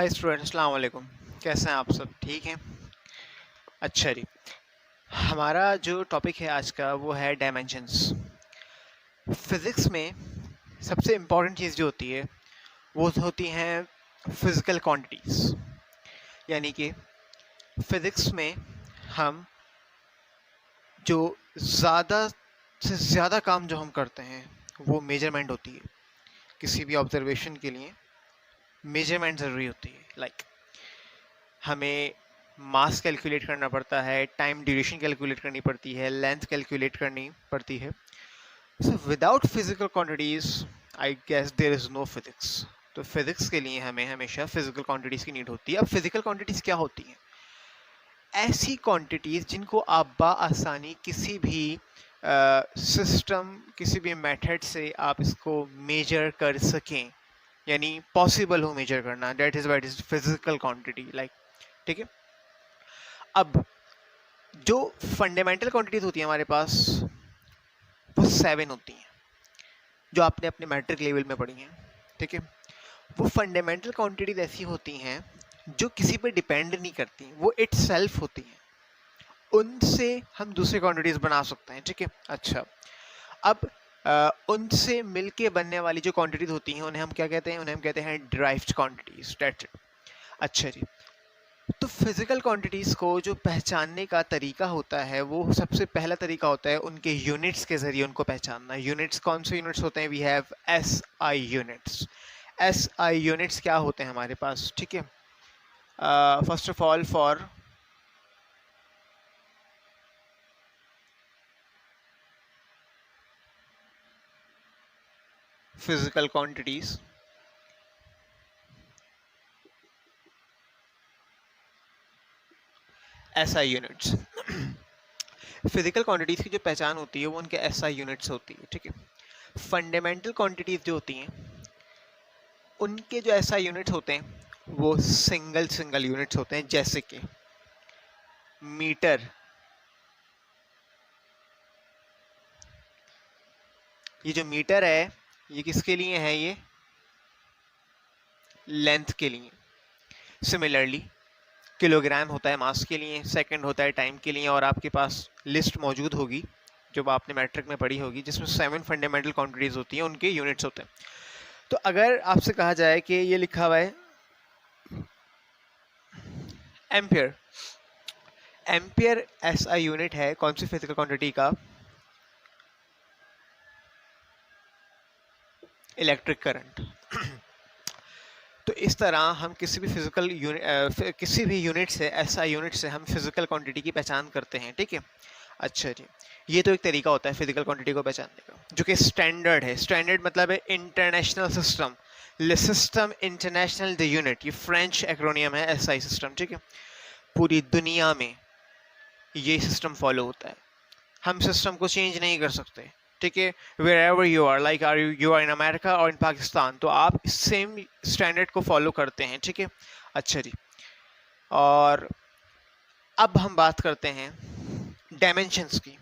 Hi student, अस्सलाम वालेकुम। कैसे हैं आप सब? ठीक हैं? अच्छा जी। हमारा जो टॉपिक है आज का वो है डायमेंशंस। फिज़िक्स में सबसे इम्पॉर्टेंट चीज़ जो होती है वो होती हैं फिज़िकल क्वांटिटीज़। यानी कि फिज़िक्स में हम जो ज़्यादा से ज़्यादा काम जो हम करते हैं वो मेजरमेंट होती है। किसी भी ऑब्जर्वेशन के लिए मेजरमेंट ज़रूरी होती है। हमें मास कैलकुलेट करना पड़ता है, टाइम ड्यूरेशन कैलकुलेट करनी पड़ती है, लेंथ कैलकुलेट करनी पड़ती है। So without physical quantities I guess there is no physics. तो फिजिक्स के लिए हमें हमेशा फिजिकल क्वांटिटीज की नीड होती है। अब फिजिकल क्वांटिटीज क्या होती हैं? ऐसी क्वांटिटीज जिनको आप आसानी किसी भी सिस्टम किसी भी मेथड से आप इसको मेजर कर सकें, यानी पॉसिबल हो मेजर करना। That is what is physical quantity. ठीक है। अब जो फंडामेंटल क्वांटिटीज होती हैं हमारे पास वो 7 होती हैं, जो आपने अपने मैट्रिक लेवल में पढ़ी हैं। ठीक है। वो फंडामेंटल क्वांटिटीज ऐसी होती हैं जो किसी पर डिपेंड नहीं करती, वो इटसेल्फ होती हैं। उनसे हम दूसरी क्वांटिटीज बना सकते हैं। ठीक है। अच्छा, अब उनसे मिलके बनने वाली जो क्वांटिटीज होती हैं उन्हें हम क्या कहते हैं? उन्हें हम कहते हैं डिराइव्ड क्वांटिटीज। That's it. अच्छा जी। तो फिजिकल क्वांटिटीज़ को जो पहचानने का तरीका होता है वो सबसे पहला तरीका होता है उनके यूनिट्स के ज़रिए उनको पहचानना। यूनिट्स कौन से यूनिट्स होते हैं? We have S I units. S I units क्या होते हैं हमारे पास? ठीक है। First of all, for physical quantities, S I units. Physical quantities की जो पहचान होती है वो उनके एस आई यूनिट्स होती है। ठीक है। फंडामेंटल क्वांटिटीज़ जो होती हैं उनके जो एस आई यूनिट्स होते हैं वो सिंगल यूनिट्स होते हैं, जैसे कि मीटर। ये जो मीटर है ये किसके लिए है? ये लेंथ के लिए। सिमिलरली किलोग्राम होता है मास के लिए, सेकंड होता है टाइम के लिए, और आपके पास लिस्ट मौजूद होगी जो आपने मैट्रिक में पढ़ी होगी जिसमें 7 फंडामेंटल क्वांटिटीज होती हैं, उनके यूनिट्स होते हैं। तो अगर आपसे कहा जाए कि ये लिखा हुआ है एम्पियर, एम्पियर ऐसा यूनिट है कौन सी फिजिकल क्वांटिटी का? Electric current. तो इस तरह हम किसी भी फिजिकल यूनिट किसी भी यूनिट से, ऐसा यूनिट से हम फिजिकल क्वांटिटी की पहचान करते हैं। ठीक है। अच्छा जी। ये तो एक तरीका होता है फिजिकल क्वांटिटी को पहचानने का, जो कि स्टैंडर्ड है। स्टैंडर्ड मतलब है international system. System international the unit, ये फ्रेंच एक्रोनियम है, एसआई सिस्टम। ठीक है। पूरी दुनिया में ये सिस्टम फॉलो होता है। हम सिस्टम को चेंज नहीं कर सकते। ठीक है। Wherever you are, like you are in America और इन पाकिस्तान, तो आप सेम स्टैंडर्ड को फॉलो करते हैं। ठीक है। अच्छा जी। और अब हम बात करते हैं डायमेंशंस की।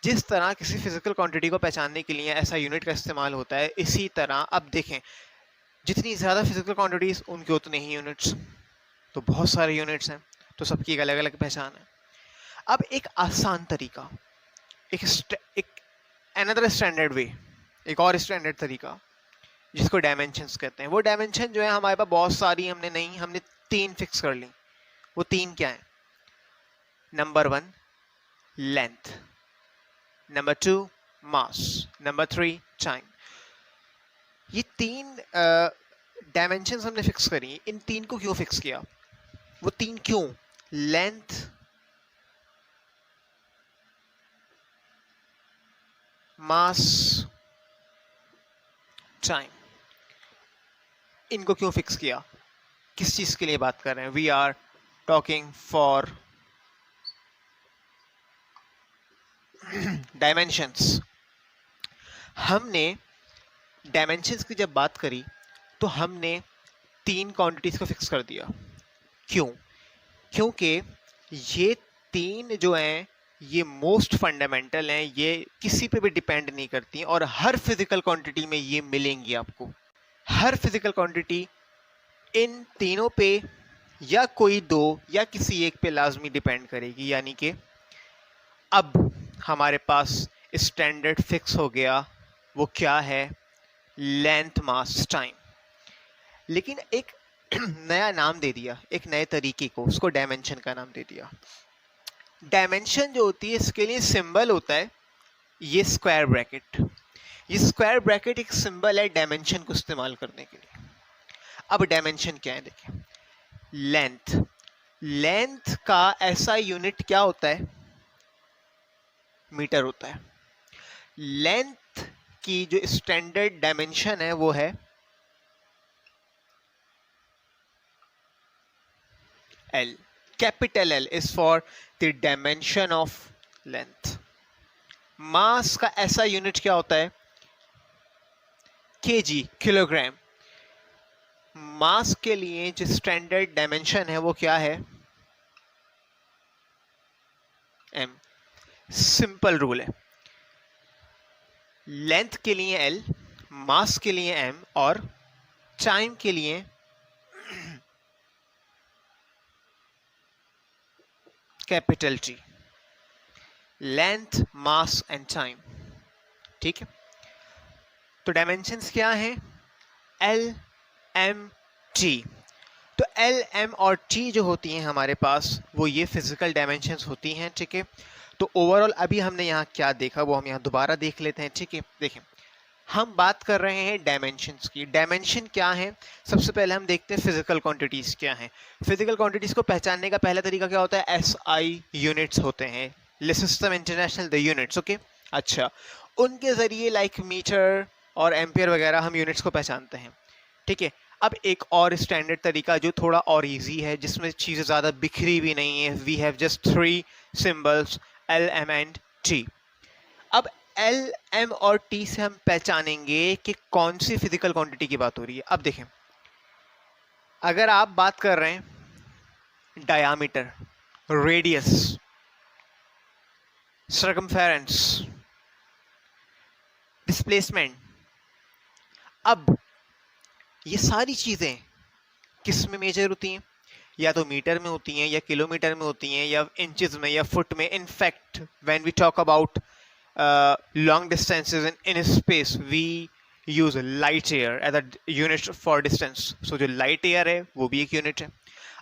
जिस तरह किसी फिजिकल क्वांटिटी को पहचानने के लिए ऐसा यूनिट का इस्तेमाल होता है, इसी तरह अब देखें जितनी ज़्यादा फिजिकल क्वांटिटीज उनके उतने ही यूनिट्स। तो बहुत सारे यूनिट्स हैं, तो सबकी एक अलग अलग पहचान है। अब एक आसान तरीका, एक अनदर स्टैंडर्ड वे, एक और स्टैंडर्ड तरीका जिसको डायमेंशंस कहते हैं। वो डायमेंशन जो है हमारे पास बहुत सारी हमने 3 फिक्स कर ली। वो 3 क्या है? नंबर 1 लेंथ, नंबर 2 मास, नंबर 3 टाइम। ये 3 डायमेंशंस हमने फिक्स करी। इन 3 को क्यों फिक्स किया? वो 3 क्यों? लेंथ, मास, टाइम, इनको क्यों फिक्स किया? किस चीज के लिए बात कर रहे हैं? We are talking for dimensions. हमने डायमेंशंस की जब बात करी तो हमने 3 क्वांटिटीज को फिक्स कर दिया। क्यों? क्योंकि ये 3 जो हैं ये मोस्ट फंडामेंटल हैं, ये किसी पे भी डिपेंड नहीं करती और हर फिजिकल क्वांटिटी में ये मिलेंगी आपको। हर फिजिकल क्वांटिटी इन तीनों पे या कोई दो या किसी एक पे लाजमी डिपेंड करेगी, यानी कि अब हमारे पास स्टैंडर्ड फिक्स हो गया, वो क्या है, लेंथ मास टाइम। लेकिन एक नया नाम दे दिया, एक नए तरीके को, उसको डायमेंशन का नाम दे दिया। डायमेंशन जो होती है इसके लिए सिंबल होता है ये स्क्वायर ब्रैकेट। ये स्क्वायर ब्रैकेट एक सिंबल है डायमेंशन को इस्तेमाल करने के लिए। अब डायमेंशन क्या है देखें, लेंथ। लेंथ का ऐसा यूनिट क्या होता है, मीटर होता है। लेंथ की जो स्टैंडर्ड डायमेंशन है वो है L. Capital L is for the dimension of length. मास का ऐसा यूनिट क्या होता है, kg, किलोग्राम। मास के लिए जो स्टैंडर्ड डायमेंशन है वो क्या है, m. सिंपल रूल है, लेंथ के लिए L, मास के लिए m और टाइम के लिए capital T। Length, mass and time, ठीक है। तो डायमेंशंस क्या हैं, L, M, T। तो L, M और T जो होती हैं हमारे पास वो ये फिजिकल डायमेंशंस होती हैं, ठीक है। तो ओवरऑल अभी हमने यहाँ क्या देखा वो हम यहाँ दोबारा देख लेते हैं, ठीक है। देखें, हम बात कर रहे हैं डायमेंशंस की। डायमेंशन क्या है, सबसे पहले हम देखते हैं फिजिकल क्वांटिटीज़ क्या हैं। फिजिकल क्वांटिटीज़ को पहचानने का पहला तरीका क्या होता है, SI यूनिट्स होते हैं, system international the units, okay. अच्छा, उनके ज़रिए लाइक मीटर और एम्पियर वगैरह हम यूनिट्स को पहचानते हैं, ठीक है। अब एक और स्टैंडर्ड तरीका जो थोड़ा और इजी है, जिसमें चीज़ें ज़्यादा बिखरी भी नहीं है, we have just 3 symbols L, M and T। अब L, M और T से हम पहचानेंगे कि कौन सी फिजिकल क्वांटिटी की बात हो रही है। अब देखें, अगर आप बात कर रहे हैं डायामीटर, रेडियस, सर्कमफेरेंस, डिस्प्लेसमेंट, अब ये सारी चीज़ें किस में मेजर होती हैं, या तो मीटर में होती हैं, या किलोमीटर में होती हैं, या इंचेस में, या फुट में। In fact when we talk about long distances in space we use light year as a unit for distance. So जो light year है वो भी एक यूनिट है।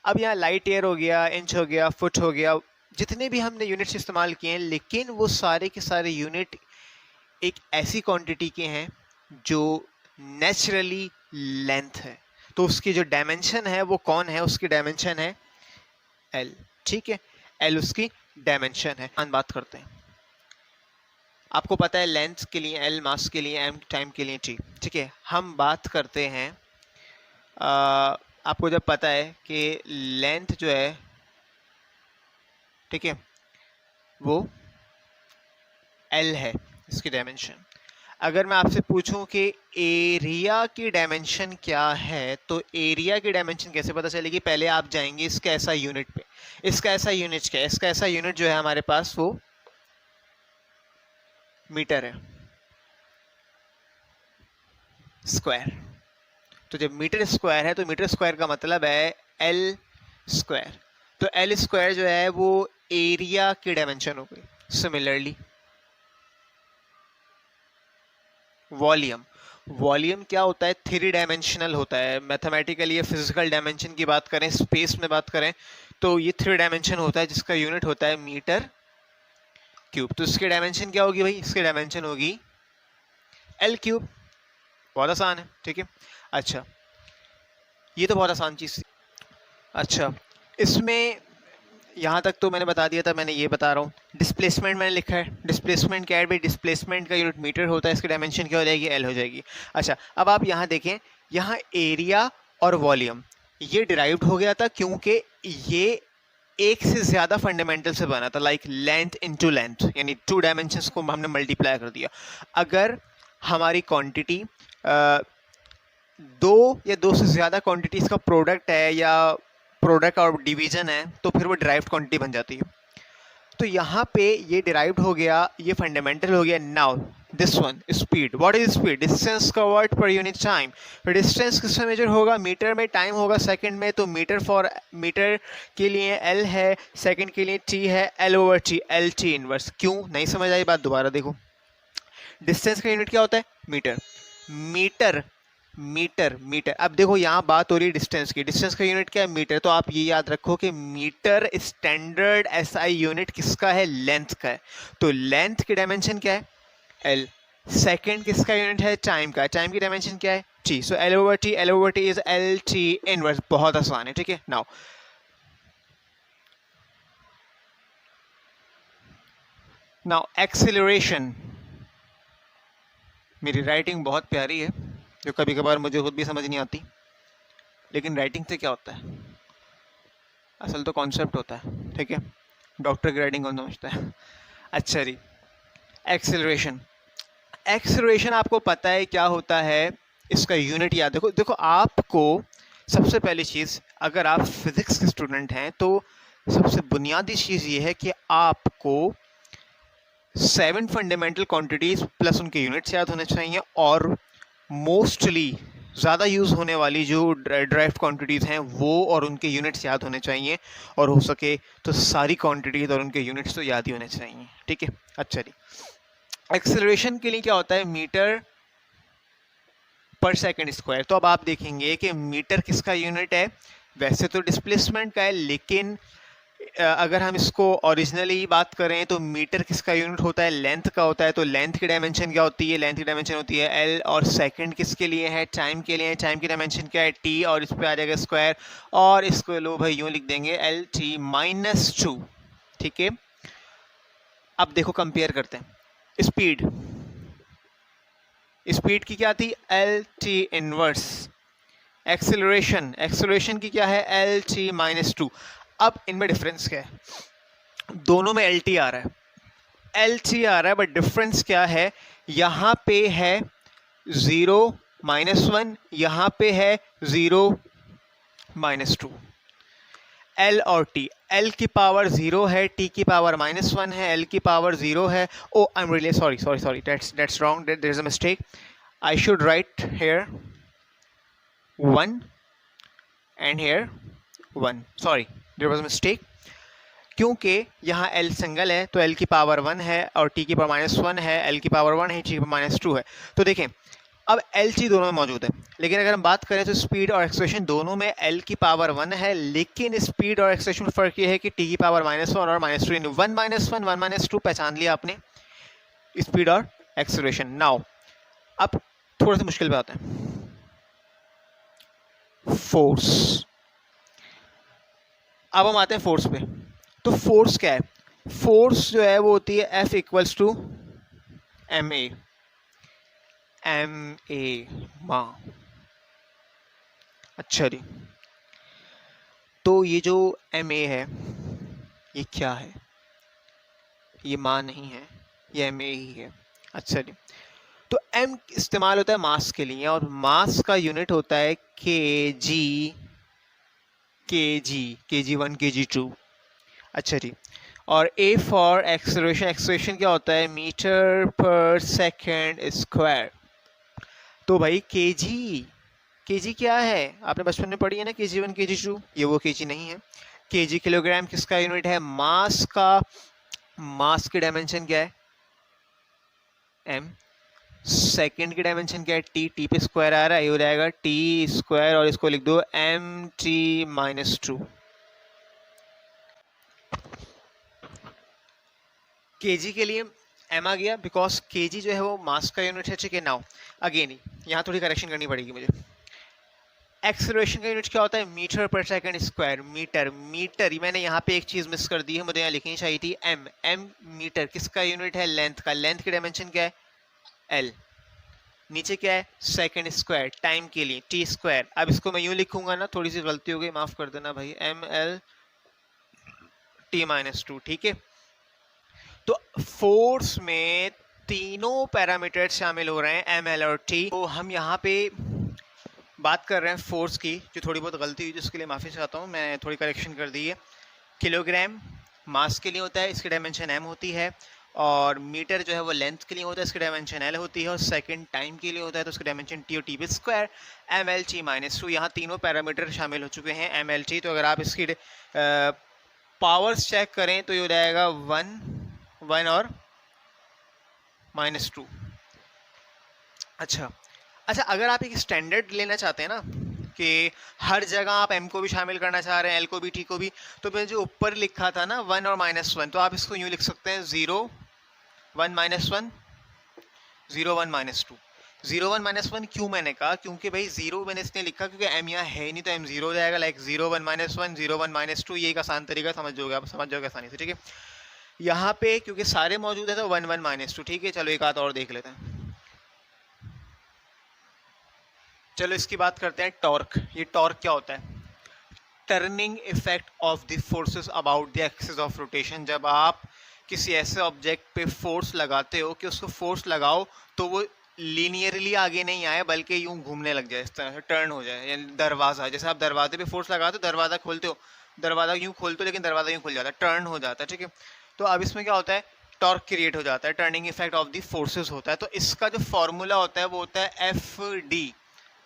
अब यहाँ light year हो गया, इंच हो गया, फुट हो गया, जितने भी हमने यूनिट्स इस्तेमाल किए हैं, लेकिन वो सारे के सारे यूनिट एक ऐसी क्वांटिटी के हैं जो नेचुरली लेंथ है। तो उसकी जो डायमेंशन है वो कौन है, उसकी डायमेंशन है L, ठीक है। L उसकी डायमेंशन है। हम बात करते हैं, आपको पता है लेंथ के लिए L, मास के लिए M, टाइम के लिए T, ठीक है। हम बात करते हैं, आपको जब पता है कि लेंथ जो है, ठीक है, वो L है इसकी डायमेंशन। अगर मैं आपसे पूछूं कि एरिया की डायमेंशन क्या है, तो एरिया की डायमेंशन कैसे पता चलेगी, पहले आप जाएंगे इसका ऐसा यूनिट पे। इसका ऐसा यूनिट क्या है, इसका ऐसा यूनिट जो है हमारे पास वो मीटर है, स्क्वायर। तो जब मीटर स्क्वायर है तो मीटर स्क्वायर का मतलब है L स्क्वायर। तो L स्क्वायर जो है वो एरिया की डायमेंशन हो गई। सिमिलरली वॉल्यूम, वॉल्यूम क्या होता है, 3 डायमेंशनल होता है। मैथमेटिकली या फिजिकल डायमेंशन की बात करें, स्पेस में बात करें, तो ये 3 डायमेंशन होता है, जिसका यूनिट होता है मीटर क्यूब। तो इसकी डायमेंशन क्या होगी भाई, इसकी डायमेंशन होगी L क्यूब। बहुत आसान है, ठीक है। अच्छा, ये तो बहुत आसान चीज़ थी। अच्छा, इसमें यहाँ तक तो मैंने बता दिया था, मैंने ये बता रहा हूँ। डिस्प्लेसमेंट मैंने लिखा है, डिस्प्लेसमेंट क्या है भाई, डिस्प्लेसमेंट का यूनिट मीटर होता है, इसकी डायमेंशन क्या हो जाएगी, L हो जाएगी। अच्छा, अब आप यहाँ देखें, यहाँ एरिया और वॉल्यूम ये डिराइव्ड हो गया था क्योंकि ये एक से ज़्यादा फंडामेंटल से बना था, लाइक लेंथ इनटू लेंथ, यानी 2 डायमेंशंस को हमने मल्टीप्लाई कर दिया। अगर हमारी क्वांटिटी 2 या 2 से ज़्यादा क्वांटिटीज़ का प्रोडक्ट है, या प्रोडक्ट और डिवीजन है, तो फिर वो डिराइव्ड क्वांटिटी बन जाती है। तो यहाँ पे ये डिराइव्ड हो गया, ये फंडामेंटल हो गया। Now this one speed. What is speed? Distance covered per unit time. Distance किसमें मेजर होगा? मीटर में. टाइम होगा सेकंड में. तो मीटर के लिए एल है, सेकंड के लिए टी है. L over T, L T inverse. क्यों नहीं समझ आई बात? दोबारा देखो. डिस्टेंस का यूनिट क्या होता है? मीटर. Metre metre metre. अब देखो यहाँ बात हो रही है डिस्टेंस की. डिस्टेंस का यूनिट क्या है? मीटर. तो आप ये याद रखो कि मीटर स्टैंडर्ड एसआई यूनिट किसका है? लेंथ का है. तो लेंथ की डायमेंशन क्या है? एल. सेकेंड किसका यूनिट है? टाइम का. टाइम की डायमेंशन क्या है? T. So L over T, L over T is L T inverse. बहुत आसान है. ठीक है. Now acceleration. मेरी राइटिंग बहुत प्यारी है जो कभी कभार मुझे खुद भी समझ नहीं आती, लेकिन राइटिंग से क्या होता है? असल तो कॉन्सेप्ट होता है. ठीक है. डॉक्टर की राइटिंग कौन समझता है? अच्छा जी. एक्सेलरेशन. एक्सेलरेशन आपको पता है क्या होता है? इसका यूनिट याद देखो. देखो आपको सबसे पहली चीज़, अगर आप फिजिक्स के स्टूडेंट हैं तो सबसे बुनियादी चीज़ ये है कि आपको 7 फंडामेंटल क्वांटिटीज प्लस उनके यूनिट्स याद होने चाहिए, और मोस्टली ज़्यादा यूज़ होने वाली जो ड्राइव्ड क्वांटिटीज़ हैं वो और उनके यूनिट्स याद होने चाहिए, और हो सके तो सारी क्वांटिटीज़ और उनके यूनिट्स तो याद ही होने चाहिए. ठीक है. अच्छा जी. एक्सेलरेशन के लिए क्या होता है? मीटर पर सेकंड स्क्वायर. तो अब आप देखेंगे कि मीटर किसका यूनिट है? वैसे तो डिस्प्लेसमेंट का है, लेकिन अगर हम इसको ओरिजिनली बात करें तो मीटर किसका यूनिट होता है? लेंथ का होता है. तो लेंथ की डायमेंशन क्या होती है? लेंथ की डायमेंशन होती है एल. और सेकंड किसके लिए है? टाइम के लिए. टाइम की डायमेंशन क्या है? टी. और इस पे आ जाएगा स्क्वायर, और इसको लो भाई यूं लिख देंगे एल टी माइनस 2. ठीक है. अब देखो कंपेयर करते हैं. स्पीड. स्पीड की क्या थी? L T inverse. Acceleration. Acceleration की क्या है? L T minus 2. अब इनमें डिफरेंस क्या है? दोनों में एल टी आ रहा है, एल टी आ रहा है, बट डिफरेंस क्या है? यहाँ पे है 0 -1, यहाँ पे है 0 -2. एल और टी. एल की पावर 0 है, टी की पावर -1 है. एल की पावर 0 है. Oh I am really sorry, that's wrong. There is a mistake. I should write here 1 and here 1. Sorry, there was a mistake. क्योंकि यहाँ L सिंगल है तो L की पावर 1 है और T की पावर -1 है. L की पावर 1 है, T की पावर -2 है. तो देखें अब एल टी दोनों में मौजूद है, लेकिन अगर हम बात करें तो स्पीड और एक्सेलरेशन दोनों में एल की पावर 1 है, लेकिन स्पीड और एक्सेलरेशन में फ़र्क ये है कि टी की पावर -1 और -2. 1 -1 1 -2 पहचान लिया आपने, स्पीड और एक्सेलरेशन. नाउ अब थोड़ा सा मुश्किल पे आते हैं. फोर्स. अब हम आते हैं फोर्स पे. तो फोर्स क्या है? फोर्स जो है वो होती है F इक्वल्स टू ma. माँ. अच्छा जी. तो ये जो ma है ये क्या है? ये माँ नहीं है, ये ma ही है. अच्छा जी. तो m इस्तेमाल होता है मास के लिए, और मास का यूनिट होता है kg. kg1 kg2. अच्छा जी. और a फॉर एक्सेलरेशन. एक्सेलरेशन क्या होता है? Metre per second square. तो भाई केजी क्या है? आपने बचपन में पढ़ी है ना, kg1 kg2. ये वो kg नहीं है. kg किलोग्राम किसका यूनिट है? मास का. मास की डायमेंशन क्या है? m. सेकेंड की डायमेंशन क्या है? टी पे स्क्वायर आ रहा है, ये हो जाएगा टी स्क्वायर, और इसको लिख दो mt-2. केजी के लिए m आ गया बिकॉज केजी जो है वो मास का यूनिट है. ठीक है. नाउ अगेन यहाँ थोड़ी करेक्शन करनी पड़ेगी मुझे. एक्सेलरेशन का यूनिट क्या होता है? मीटर पर सेकंड स्क्वायर. मीटर मैंने यहाँ पे एक चीज़ मिस कर दी है, मुझे यहाँ लिखनी चाहिए थी m. मीटर किसका यूनिट है? लेंथ का. लेंथ की डायमेंशन क्या है? l. नीचे क्या है? Second square. टाइम के लिए टी स्क्वायर. अब इसको मैं यूँ लिखूंगा ना, थोड़ी सी गलती हो गई, माफ़ कर देना भाई. ml t-2. ठीक है. तो फोर्स में तीनों पैरामीटर शामिल हो रहे हैं, एम एल और टी. तो हम यहाँ पे बात कर रहे हैं फोर्स की, जो थोड़ी बहुत गलती हुई जिसके लिए माफ़ी चाहता हूँ, मैं थोड़ी करेक्शन कर दी है. किलोग्राम मास के लिए होता है, इसकी डायमेंशन m होती है, और मीटर जो है वो लेंथ के लिए होता है, इसकी डायमेंशन एल होती है, और सेकंड टाइम के लिए होता है तो उसकी डायमेंशन टी और T B square M L T minus 2। यहाँ तीनों पैरामीटर शामिल हो चुके हैं एम एल टी। तो अगर आप इसकी पावर्स चेक करें तो ये हो जाएगा 1 और -2। अच्छा अच्छा, अगर आप एक स्टैंडर्ड लेना चाहते हैं ना कि हर जगह आप m को भी शामिल करना चाह रहे हैं, l को भी, t को भी, तो मैंने जो ऊपर लिखा था ना 1 और -1, तो आप इसको यूँ लिख सकते हैं 0 1 -1 0 1 -2। 0 1 -1 क्यों मैंने कहा, क्योंकि भाई 0 मैंने इसलिए लिखा क्योंकि m यहाँ है नहीं, तो m 0 हो जाएगा, लाइक 0 1 -1 0 1 -2। ये एक आसान तरीका समझ जाओगे, आप समझ जाओगे आसानी से, ठीक है। यहाँ पे क्योंकि सारे मौजूद है तो 1 1 -2, ठीक है। चलो एक आध और देख लेते हैं। चलो इसकी बात करते हैं टॉर्क। ये टॉर्क क्या होता है? Turning effect of the forces about the axis of rotation. जब आप किसी ऐसे ऑब्जेक्ट पे फोर्स लगाते हो कि उसको फोर्स लगाओ तो वो लीनियरली आगे नहीं आए बल्कि यूं घूमने लग जाए, इस तरह से टर्न हो जाए। यानी दरवाज़ा, जैसे आप दरवाजे पे फोर्स लगाते हो, दरवाज़ा खोलते हो, दरवाज़ा यूं खोलते हो लेकिन दरवाज़ा यूं खुल जाता है, टर्न हो जाता है, ठीक है। तो अब इसमें क्या होता है, टॉर्क क्रिएट हो जाता है, turning effect of the forces होता है। तो इसका जो फॉर्मूला होता है वो होता है एफ डी,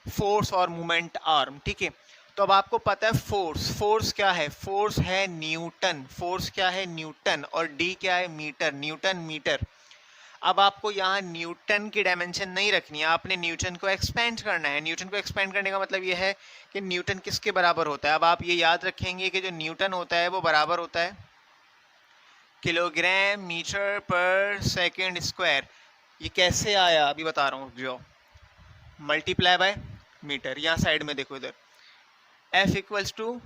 फोर्स और मोमेंट आर्म, ठीक है। तो अब आपको पता है फोर्स, फोर्स क्या है, फोर्स है न्यूटन, फोर्स क्या है न्यूटन, और डी क्या है मीटर, न्यूटन मीटर। अब आपको यहाँ न्यूटन की डायमेंशन नहीं रखनी है, आपने न्यूटन को एक्सपेंड करना है। न्यूटन को एक्सपेंड करने का मतलब ये है कि न्यूटन किसके बराबर होता है। अब आप ये याद रखेंगे कि जो न्यूटन होता है वो बराबर होता है kilogram metre per second square. ये कैसे आया अभी बता रहा हूँ, जो मल्टीप्लाई बाय मीटर। यहाँ साइड में देखो इधर, F equals to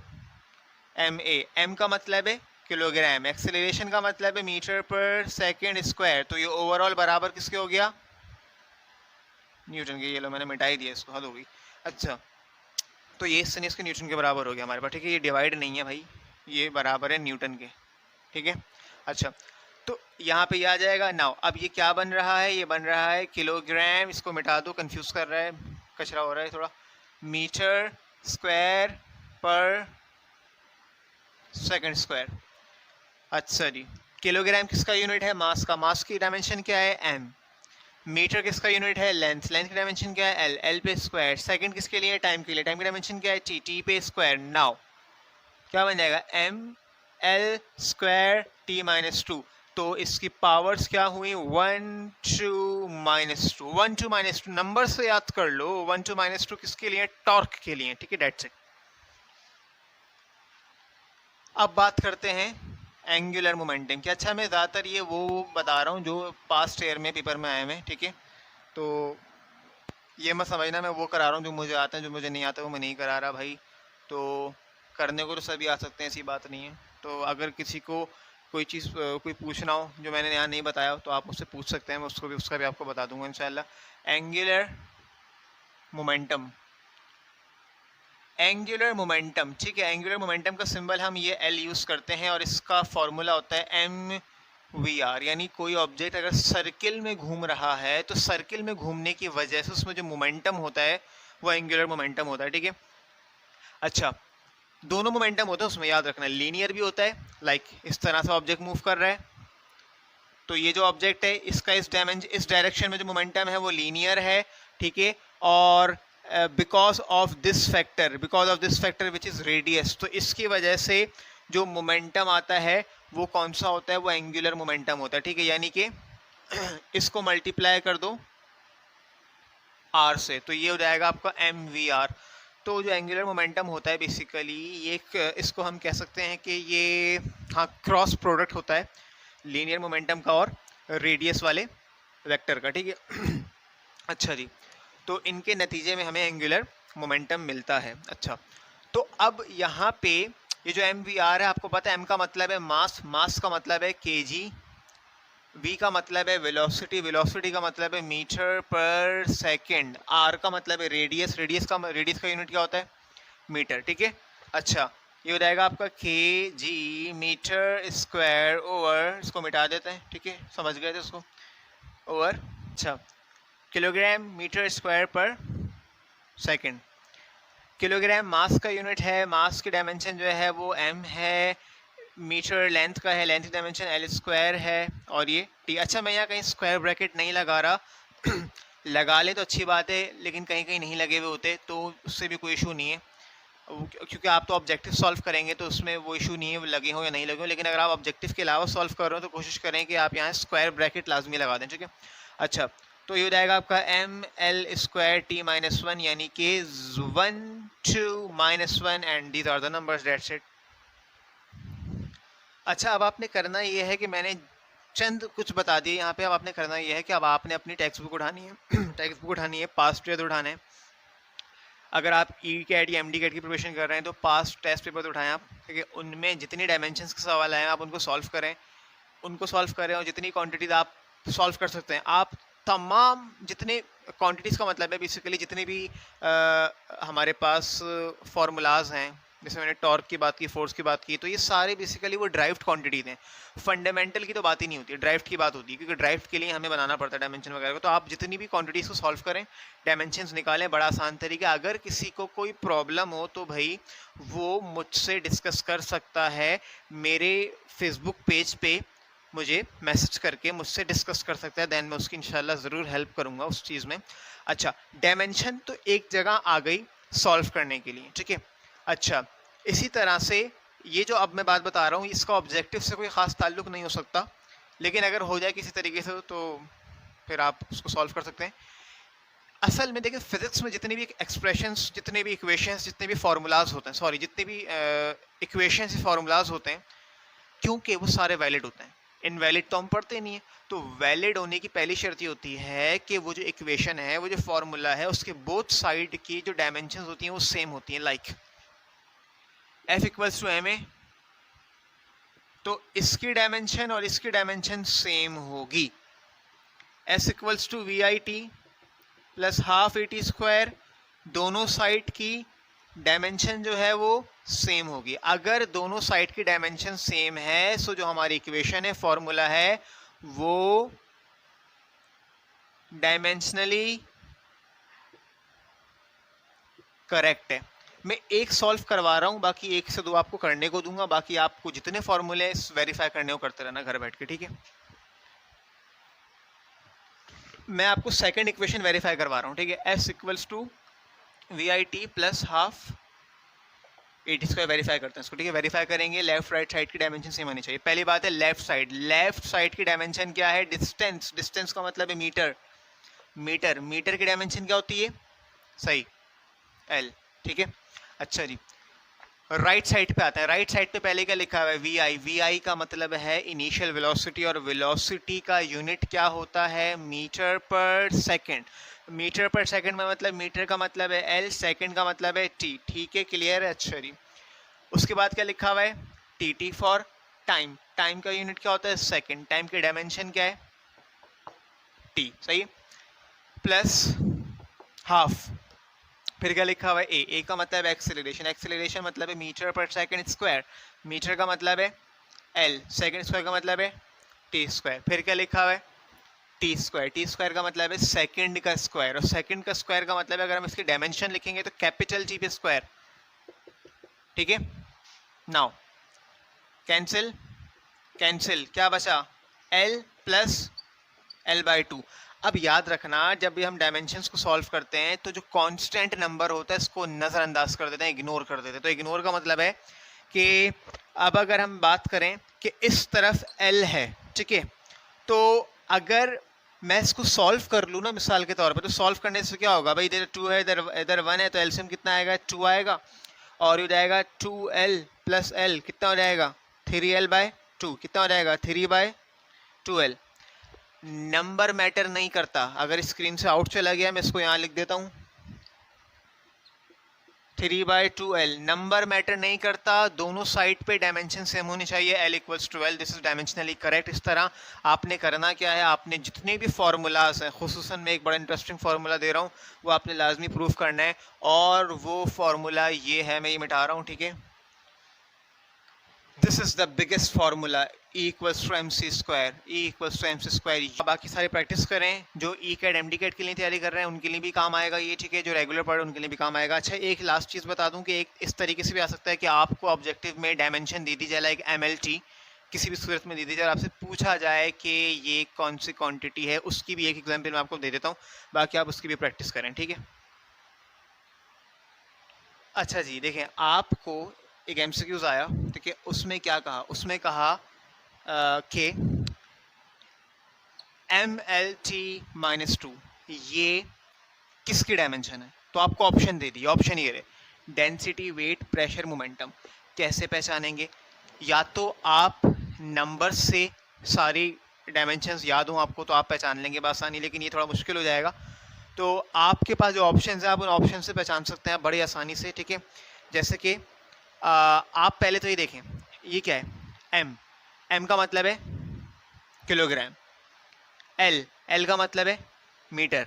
M A, M का मतलब है किलोग्राम, एक्सेलरेशन का मतलब है मीटर पर सेकेंड स्क्वायर। तो ये ओवरऑल बराबर किसके हो गया, न्यूटन के। ये लो मैंने मिटाई दिया इसको, हद हो गई। अच्छा, तो ये इससे इसके न्यूटन के बराबर हो गया हमारे पास, ठीक है। ये डिवाइड नहीं है भाई, ये बराबर है न्यूटन के, ठीक है। अच्छा, तो यहाँ पे ये आ जाएगा। नाउ अब ये क्या बन रहा है, ये बन रहा है किलोग्राम, इसको मिटा दो, कंफ्यूज कर रहा है, कचरा हो रहा है थोड़ा, मीटर स्क्वायर पर सेकंड स्क्वायर। अच्छा जी, किलोग्राम किसका यूनिट है, मास का, मास की डायमेंशन क्या है m। मीटर किसका यूनिट है, लेंथ, लेंथ की डायमेंशन क्या है l, l पे स्क्वायर। सेकंड किसके लिए, टाइम के लिए, टाइम की डायमेंशन क्या है t, t पे स्क्वायर। नाउ क्या बन जाएगा, m l square t minus 2। तो इसकी पावर्स क्या हुई, 1 2 -2, 1 2 -2, नंबर से याद कर लो। 1 2 -2 किसके लिए, टॉर्क के लिए, ठीक है, डेट्स इट। अब बात करते हैं एंगुलर मोमेंटम की। अच्छा, मैं ज़्यादातर ये वो बता रहा हूँ जो पास्ट ईयर में पेपर में आए हुए हैं, ठीक है। तो ये मत समझना मैं वो करा रहा हूँ जो मुझे आता है, जो मुझे नहीं आता वो मैं नहीं करा रहा भाई। तो करने को तो सभी आ सकते हैं, ऐसी बात नहीं है। तो अगर किसी को कोई चीज़ कोई पूछना हो जो मैंने यहाँ नहीं बताया तो आप मुझसे पूछ सकते हैं, मैं उसका भी आपको बता दूंगा इंशाल्लाह। एंगुलर मोमेंटम, एंगुलर मोमेंटम, ठीक है। एंगुलर मोमेंटम का सिंबल हम ये एल यूज़ करते हैं और इसका फॉर्मूला होता है एम वी आर। यानी कोई ऑब्जेक्ट अगर सर्किल में घूम रहा है तो सर्किल में घूमने की वजह से उसमें जो मोमेंटम होता है वो एंगुलर मोमेंटम होता है, ठीक है। अच्छा, दोनों मोमेंटम होता है उसमें, याद रखना। लीनियर भी होता है, लाइक इस तरह से ऑब्जेक्ट मूव कर रहा है तो ये जो ऑब्जेक्ट है इसका इस डायरेक्शन में जो मोमेंटम है वो लीनियर है, ठीक है। और because of this factor which is radius, तो इसकी वजह से जो मोमेंटम आता है वो कौन सा होता है, वो एंगुलर मोमेंटम होता है, ठीक है। यानी कि इसको मल्टीप्लाई कर दो आर से तो ये हो जाएगा आपका एम वी आर। तो जो एंगुलर मोमेंटम होता है बेसिकली ये इसको हम कह सकते हैं कि ये, हाँ, क्रॉस प्रोडक्ट होता है लीनियर मोमेंटम का और रेडियस वाले वेक्टर का, ठीक है। अच्छा जी, तो इनके नतीजे में हमें एंगुलर मोमेंटम मिलता है। अच्छा, तो अब यहाँ पे ये जो एम वी आर है, आपको पता है एम का मतलब है मास, मास का मतलब है केजी, वी का मतलब है वेलोसिटी, वेलोसिटी का मतलब है मीटर पर सेकंड, आर का मतलब है रेडियस, रेडियस का यूनिट क्या होता है, मीटर, ठीक है। अच्छा, ये हो जाएगा आपका के जी मीटर स्क्वायर ओवर, इसको मिटा देते हैं, ठीक है, समझ गए थे उसको, ओवर, अच्छा, किलोग्राम मीटर स्क्वायर पर सेकंड। किलोग्राम मास का यूनिट है, मास की डायमेंशन जो है वो m है, मीटर लेंथ का है, लेंथ डायमेंशन एल स्क्वायर है, और ये टी। अच्छा मैं यहाँ कहीं स्क्वायर ब्रैकेट नहीं लगा रहा लगा ले तो अच्छी बात है, लेकिन कहीं कहीं नहीं लगे हुए होते तो उससे भी कोई इशू नहीं है, क्योंकि आप तो ऑब्जेक्टिव सॉल्व करेंगे तो उसमें वो इशू नहीं है लगे हो या नहीं लगे हो। लेकिन अगर आप ऑब्जेक्टिव के अलावा सॉल्व कर रहे हो तो कोशिश करें कि आप यहाँ स्क्वायर ब्रैकेट लाजमी लगा दें, ठीक है। अच्छा तो ये हो जाएगा आपका M L square T minus one, यानी कि 1 2 -1 and these are the numbers, that's it. अच्छा अब आपने करना ये है कि मैंने चंद कुछ बता दिए यहाँ पे। अब आपने करना ये है कि अब आपने अपनी टेक्स्ट बुक उठानी है टेक्स्ट बुक उठानी है, पास्ट ईयर उठाने हैं। अगर आप ई कैट या एम डी कैट की प्रिपरेशन कर रहे हैं तो पास्ट टेस्ट पेपर तो उठाएं आप, ठीक है। उनमें जितनी डायमेंशंस के सवाल आए आप उनको सॉल्व करें, और जितनी क्वांटिटीज आप सॉल्व कर सकते हैं आप तमाम, जितने क्वांटिटीज़ का मतलब है बेसिकली जितने भी हमारे पास फार्मूलाज हैं, जैसे मैंने टॉर्क की बात की, फोर्स की बात की, तो ये सारे बेसिकली वो ड्राइव्ड क्वांटिटीज हैं। फंडामेंटल की तो बात ही नहीं होती, ड्राइव्ड की बात होती है, क्योंकि ड्राइव्ड के लिए हमें बनाना पड़ता है डायमेंशन वगैरह को। तो आप जितनी भी क्वांटिटीज़ को सॉल्व करें, डायमेंशंस निकालें, बड़ा आसान तरीका। अगर किसी को कोई प्रॉब्लम हो तो भाई वो मुझसे डिस्कस कर सकता है, मेरे फेसबुक पेज पे मुझे मैसेज करके मुझसे डिस्कस कर सकता है, देन मैं उसकी इंशाल्लाह ज़रूर हेल्प करूँगा उस चीज़ में। अच्छा डायमेंशन तो एक जगह आ गई सॉल्व करने के लिए, ठीक है। अच्छा इसी तरह से ये जो अब मैं बात बता रहा हूँ इसका ऑब्जेक्टिव से कोई ख़ास ताल्लुक नहीं हो सकता, लेकिन अगर हो जाए किसी तरीके से तो फिर आप उसको सॉल्व कर सकते हैं। असल में देखिए फिजिक्स में जितने भी एक्सप्रेशंस, जितने भी इक्वेशंस, जितने भी फार्मूलाज होते हैं, सॉरी जितने भी इक्वेशंस या फार्मूलाज होते हैं, क्योंकि वो सारे वैलिड होते हैं, इनवैलिड तो हम पढ़ते नहीं है। तो वैलिड होने की पहली शर्त ये होती है कि वो जो इक्वेशन है, वो जो फार्मूला है, उसके बोथ साइड की जो डायमेंशंस होती हैं वो सेम होती हैं। Like F equals to M A, तो इसकी डायमेंशन और इसकी डायमेंशन सेम होगी। S equals to V I T plus half A T square, दोनों साइड की डायमेंशन जो है वो सेम होगी। अगर दोनों साइड की डायमेंशन सेम है सो जो हमारी इक्वेशन है, फॉर्मूला है, वो डायमेंशनली करेक्ट है। मैं एक सॉल्व करवा रहा हूं, बाकी एक से दो आपको करने को दूंगा, बाकी आपको जितने फॉर्मूले वेरीफाई करने को करते रहना घर बैठ के, ठीक है। मैं आपको सेकंड इक्वेशन वेरीफाई करवा रहा हूं, ठीक है। S equals to V I T plus half A T square verify करते हैं इसको, ठीक है। वेरीफाई करेंगे, लेफ्ट राइट साइड की डायमेंशन सेम होनी चाहिए। पहली बात है लेफ्ट साइड की डायमेंशन क्या है? डिस्टेंस, डिस्टेंस का मतलब है मीटर, मीटर की डायमेंशन क्या होती है? सही एल, ठीक है। अच्छा जी राइट साइड पे आता है। राइट साइड पे पहले क्या लिखा हुआ है? We I. वी आई का मतलब है इनिशियल वेलोसिटी, और वेलोसिटी का यूनिट क्या होता है? मीटर पर सेकंड। मीटर पर सेकंड में मतलब मीटर का मतलब है एल, सेकंड का मतलब है टी, ठीक है, क्लियर है? अच्छा जी उसके बाद क्या लिखा हुआ है? T, T for time. Time का यूनिट क्या होता है? सेकंड। टाइम की डायमेंशन क्या है? टी, सही। प्लस हाफ, फिर क्या लिखा हुआ है? ए का मतलब एक्सेलरेशन, एक्सेलरेशन मतलब है मीटर पर सेकंड स्क्वायर, मीटर का मतलब है एल, सेकंड स्क्वायर का मतलब है टी स्क्वायर। फिर क्या लिखा हुआ है? टी स्क्वायर, टी स्क्वायर का मतलब है सेकंड का स्क्वायर, और सेकंड का स्क्वायर का मतलब है अगर हम इसकी डायमेंशन लिखेंगे तो कैपिटल जी पे स्क्वायर, ठीक है। नाउ कैंसिल, कैंसिल क्या बचा? L plus L by two. अब याद रखना जब भी हम डायमेंशंस को सॉल्व करते हैं तो जो कांस्टेंट नंबर होता है इसको नज़रअंदाज कर देते हैं, इग्नोर कर देते हैं। तो इग्नोर का मतलब है कि अब अगर हम बात करें कि इस तरफ एल है, ठीक है, तो अगर मैं इसको सॉल्व कर लूँ ना मिसाल के तौर पर, तो सॉल्व करने से क्या होगा भाई? इधर 2 है, इधर 1 है, तो एलसीएम कितना आएगा? 2 आएगा, और हो जाएगा 2l प्लस एल, कितना हो जाएगा? 3l बाय 2, कितना हो जाएगा? 3/2l। नंबर मैटर नहीं करता, अगर स्क्रीन से आउट चला गया मैं इसको यहाँ लिख देता हूँ 3/2l। नंबर मैटर नहीं करता, दोनों साइड पे डायमेंशन सेम होनी चाहिए, l equals to l, this is dimensionally correct. इस तरह आपने करना क्या है? आपने जितने भी फार्मूलाज हैं, खुसूसन मैं एक बड़ा इंटरेस्टिंग फार्मूला दे रहा हूँ, वो आपने लाजमी प्रूफ करना है, और वो फार्मूला ये है, मैं ये मिटा रहा हूँ, ठीक है। This is the biggest formula E equals to MC square, E equals to MC square. बाकी सारे प्रैक्टिस करें, जो ई कैट MD कैट के लिए तैयारी कर रहे हैं उनके लिए भी काम आएगा ये, ठीक है, जो रेगुलर पढ़ उनके लिए भी काम आएगा। अच्छा, एक लास्ट चीज़ बता दूं कि एक इस तरीके से भी आ सकता है कि आपको ऑब्जेक्टिव में डायमेंशन दे दी जाए, लाइक MLT किसी भी सूरत में दे दी जाए, आपसे पूछा जाए कि ये कौन सी क्वांटिटी है, उसकी भी एक एग्जाम्पल मैं आपको दे देता हूँ, बाकी आप उसकी भी प्रैक्टिस करें, ठीक है। अच्छा जी, देखें, आपको एक MCQs आया, ठीक है, उसमें क्या कहा, उसमें कहा कि MLT-2 ये किसकी डायमेंशन है, तो आपको ऑप्शन दे दी, ऑप्शन ये रहे डेंसिटी, वेट, प्रेशर, मोमेंटम। कैसे पहचानेंगे? या तो आप नंबर से सारी डायमेंशंस याद हो आपको तो आप पहचान लेंगे बआसानी, लेकिन ये थोड़ा मुश्किल हो जाएगा। तो आपके पास जो ऑप्शन है आप उन ऑप्शन से पहचान सकते हैं बड़ी आसानी से, ठीक है। जैसे कि आप पहले तो ये देखें, ये क्या है, एम का मतलब है किलोग्राम, एल का मतलब है मीटर,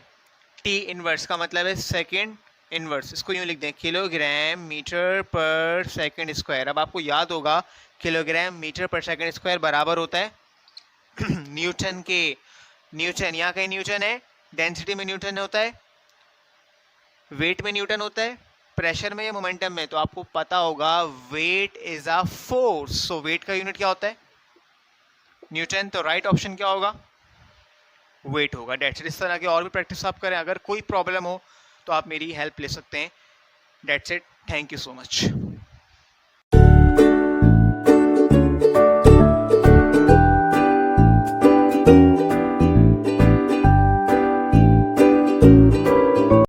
टी इनवर्स का मतलब है सेकेंड इनवर्स, इसको यूँ लिख दें kilogram metre per second square. अब आपको याद होगा kilogram metre per second square बराबर होता है न्यूटन के, न्यूटन यहाँ कहीं न्यूटन है, डेंसिटी में न्यूटन होता है, वेट में न्यूटन होता है, प्रेशर में या मोमेंटम में, तो आपको पता होगा weight is a force, so weight का यूनिट क्या होता है, न्यूटन। तो राइट ऑप्शन क्या होगा, वेट होगा। That's it. इस तरह के और भी प्रैक्टिस आप करें, अगर कोई प्रॉब्लम हो तो आप मेरी हेल्प ले सकते हैं। That's it, thank you so much.